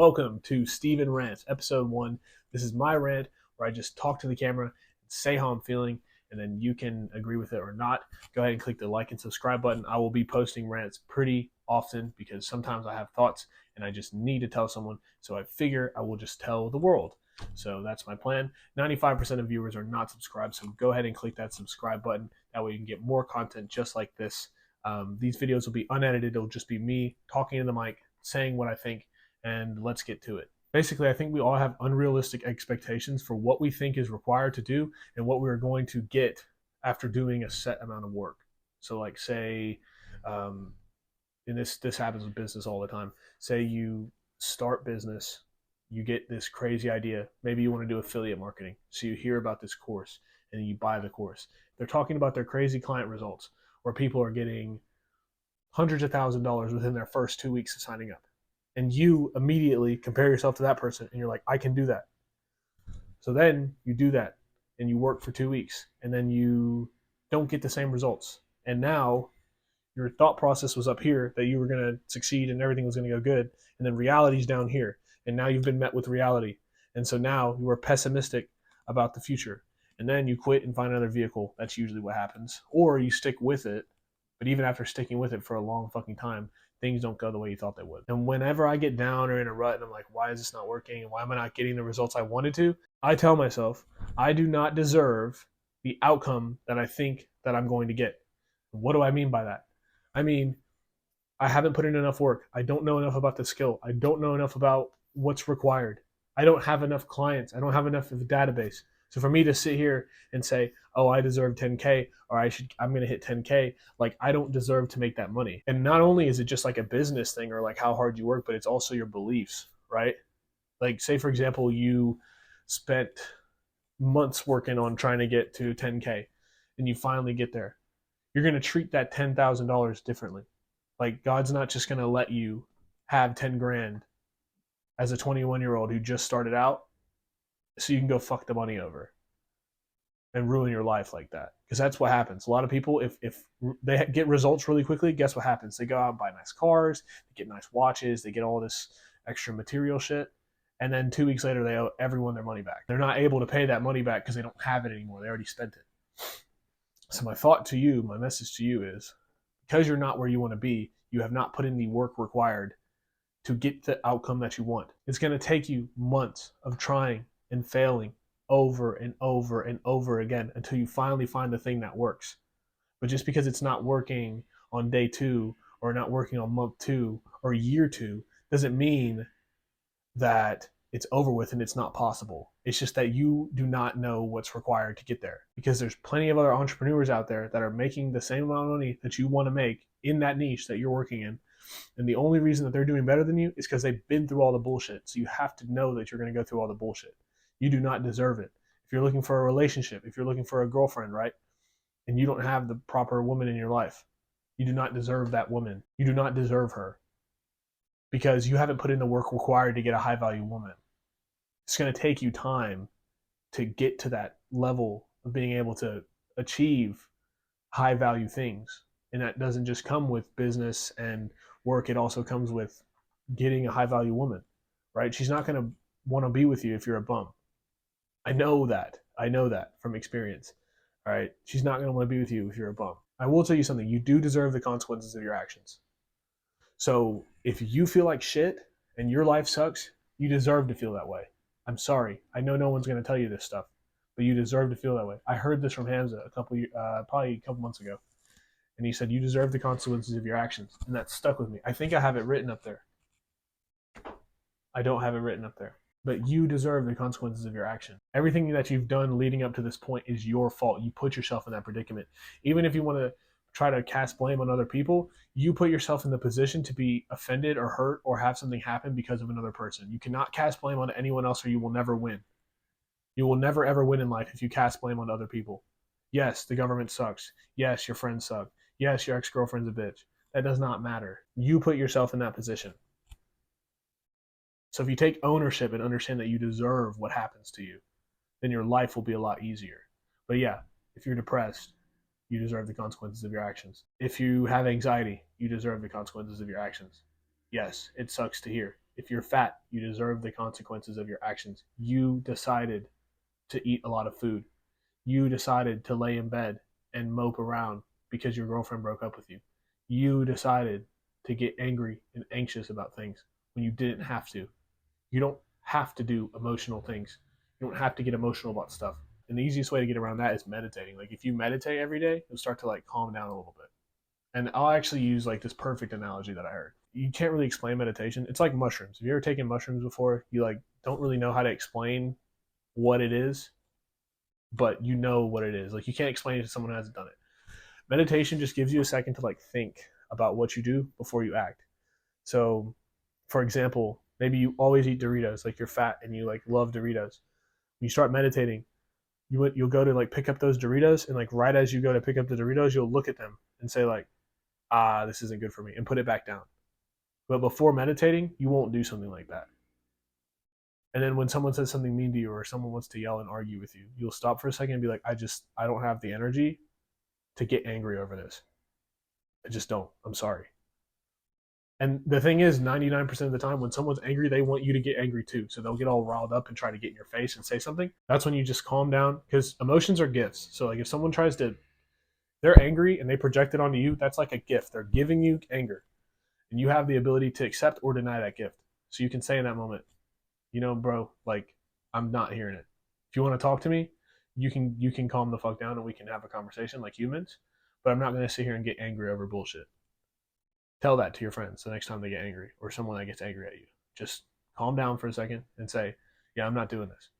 Welcome to Steven Rants, episode 1. This is my rant where I just talk to the camera and say how I'm feeling, and then you can agree with it or not. Go ahead and click the like and subscribe button. I will be posting rants pretty often because sometimes I have thoughts and I just need to tell someone, so I figure I will just tell the world. So that's my plan. 95% of viewers are not subscribed, so go ahead and click that subscribe button. That way you can get more content just like this. These videos will be unedited. It'll just be me talking in the mic, saying what I think, and let's get to it. Basically, I think we all have unrealistic expectations for what we think is required to do and what we're going to get after doing a set amount of work. So, like, say, and this happens with business all the time. Say you start business, you get this crazy idea. Maybe you want to do affiliate marketing, so you hear about this course and you buy the course. They're talking about their crazy client results, where people are getting hundreds of $1,000s within their first 2 weeks of signing up. And you immediately compare yourself to that person and you're like, I can do that. So then you do that and you work for 2 weeks and then you don't get the same results. And now your thought process was up here that you were going to succeed and everything was going to go good. And then reality's down here. And now you've been met with reality. And so now you are pessimistic about the future. And then you quit and find another vehicle. That's usually what happens. Or you stick with it. But even after sticking with it for a long fucking time, things don't go the way you thought they would. And whenever I get down or in a rut and I'm like, why is this not working? And why am I not getting the results I wanted to? I tell myself, I do not deserve the outcome that I think that I'm going to get. What do I mean by that? I mean, I haven't put in enough work. I don't know enough about the skill. I don't know enough about what's required. I don't have enough clients. I don't have enough of a database. So for me to sit here and say, oh, I deserve 10K or I'm going to hit 10K, like I don't deserve to make that money. And not only is it just like a business thing or like how hard you work, but it's also your beliefs, right? Like say, for example, you spent months working on trying to get to 10K and you finally get there. You're going to treat that $10,000 differently. Like God's not just going to let you have 10 grand as a 21-year-old who just started out so you can go fuck the money over and ruin your life like that. Because that's what happens. A lot of people, if they get results really quickly, guess what happens? They go out and buy nice cars, they get nice watches, they get all this extra material shit, and then 2 weeks later they owe everyone their money back. They're not able to pay that money back because they don't have it anymore. They already spent it. So my thought to you, my message to you is, because you're not where you want to be, you have not put in the work required to get the outcome that you want. It's going to take you months of trying and failing over and over and over again until you finally find the thing that works. But just because it's not working on day 2 or not working on month 2 or year 2 doesn't mean that it's over with and it's not possible. It's just that you do not know what's required to get there, because there's plenty of other entrepreneurs out there that are making the same amount of money that you want to make in that niche that you're working in. And the only reason that they're doing better than you is because they've been through all the bullshit. So you have to know that you're going to go through all the bullshit. You do not deserve it. If you're looking for a relationship, if you're looking for a girlfriend, right, and you don't have the proper woman in your life, you do not deserve that woman. You do not deserve her because you haven't put in the work required to get a high value woman. It's going to take you time to get to that level of being able to achieve high value things. And that doesn't just come with business and work. It also comes with getting a high value woman, right? She's not going to want to be with you if you're a bum. I know that. I know that from experience. All right. She's not going to want to be with you if you're a bum. I will tell you something. You do deserve the consequences of your actions. So if you feel like shit and your life sucks, you deserve to feel that way. I'm sorry. I know no one's going to tell you this stuff, but you deserve to feel that way. I heard this from Hamza probably a couple months ago. And he said, you deserve the consequences of your actions. And that stuck with me. I think I have it written up there. I don't have it written up there. But you deserve the consequences of your action. Everything that you've done leading up to this point is your fault. You put yourself in that predicament. Even if you want to try to cast blame on other people, you put yourself in the position to be offended or hurt or have something happen because of another person. You cannot cast blame on anyone else or you will never win. You will never ever win in life if you cast blame on other people. Yes, the government sucks. Yes, your friends suck. Yes, your ex-girlfriend's a bitch. That does not matter. You put yourself in that position. So if you take ownership and understand that you deserve what happens to you, then your life will be a lot easier. But yeah, if you're depressed, you deserve the consequences of your actions. If you have anxiety, you deserve the consequences of your actions. Yes, it sucks to hear. If you're fat, you deserve the consequences of your actions. You decided to eat a lot of food. You decided to lay in bed and mope around because your girlfriend broke up with you. You decided to get angry and anxious about things when you didn't have to. You don't have to do emotional things. You don't have to get emotional about stuff. And the easiest way to get around that is meditating. Like if you meditate every day, you'll start to like calm down a little bit. And I'll actually use like this perfect analogy that I heard. You can't really explain meditation. It's like mushrooms. Have you ever taken mushrooms before? You like don't really know how to explain what it is, but you know what it is. Like you can't explain it to someone who hasn't done it. Meditation just gives you a second to like think about what you do before you act. So, for example, maybe you always eat Doritos, like you're fat and you like love Doritos. When you start meditating, you'll go to like pick up those Doritos, and like right as you go to pick up the Doritos, you'll look at them and say like, this isn't good for me, and put it back down. But before meditating, you won't do something like that. And then when someone says something mean to you or someone wants to yell and argue with you, you'll stop for a second and be like, I don't have the energy to get angry over this. I just don't. I'm sorry. And the thing is, 99% of the time, when someone's angry, they want you to get angry too. So they'll get all riled up and try to get in your face and say something. That's when you just calm down, because emotions are gifts. So, like, if someone tries to, they're angry and they project it onto you, that's like a gift. They're giving you anger, and you have the ability to accept or deny that gift. So you can say in that moment, you know, bro, like, I'm not hearing it. If you want to talk to me, you can calm the fuck down and we can have a conversation like humans. But I'm not going to sit here and get angry over bullshit. Tell that to your friends the next time they get angry or someone that gets angry at you. Just calm down for a second and say, yeah, I'm not doing this.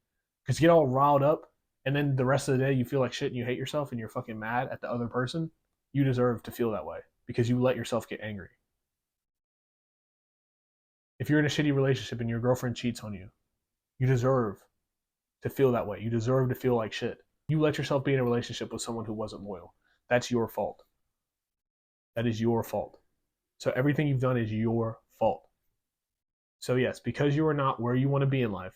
Because you get all riled up and then the rest of the day you feel like shit and you hate yourself and you're fucking mad at the other person. You deserve to feel that way because you let yourself get angry. If you're in a shitty relationship and your girlfriend cheats on you, you deserve to feel that way. You deserve to feel like shit. You let yourself be in a relationship with someone who wasn't loyal. That's your fault. That is your fault. So everything you've done is your fault. So yes, because you are not where you want to be in life,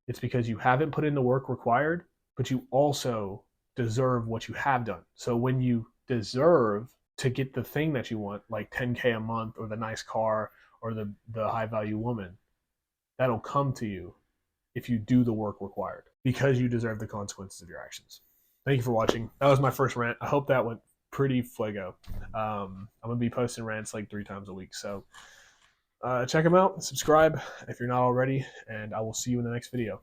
it's because you haven't put in the work required, but you also deserve what you have done. So when you deserve to get the thing that you want, like 10K a month or the nice car or the high value woman, that'll come to you if you do the work required, because you deserve the consequences of your actions. Thank you for watching. That was my first rant. I hope that went pretty fuego. I'm gonna be posting rants like 3 times a week, so check them out, subscribe if you're not already, and I will see you in the next video.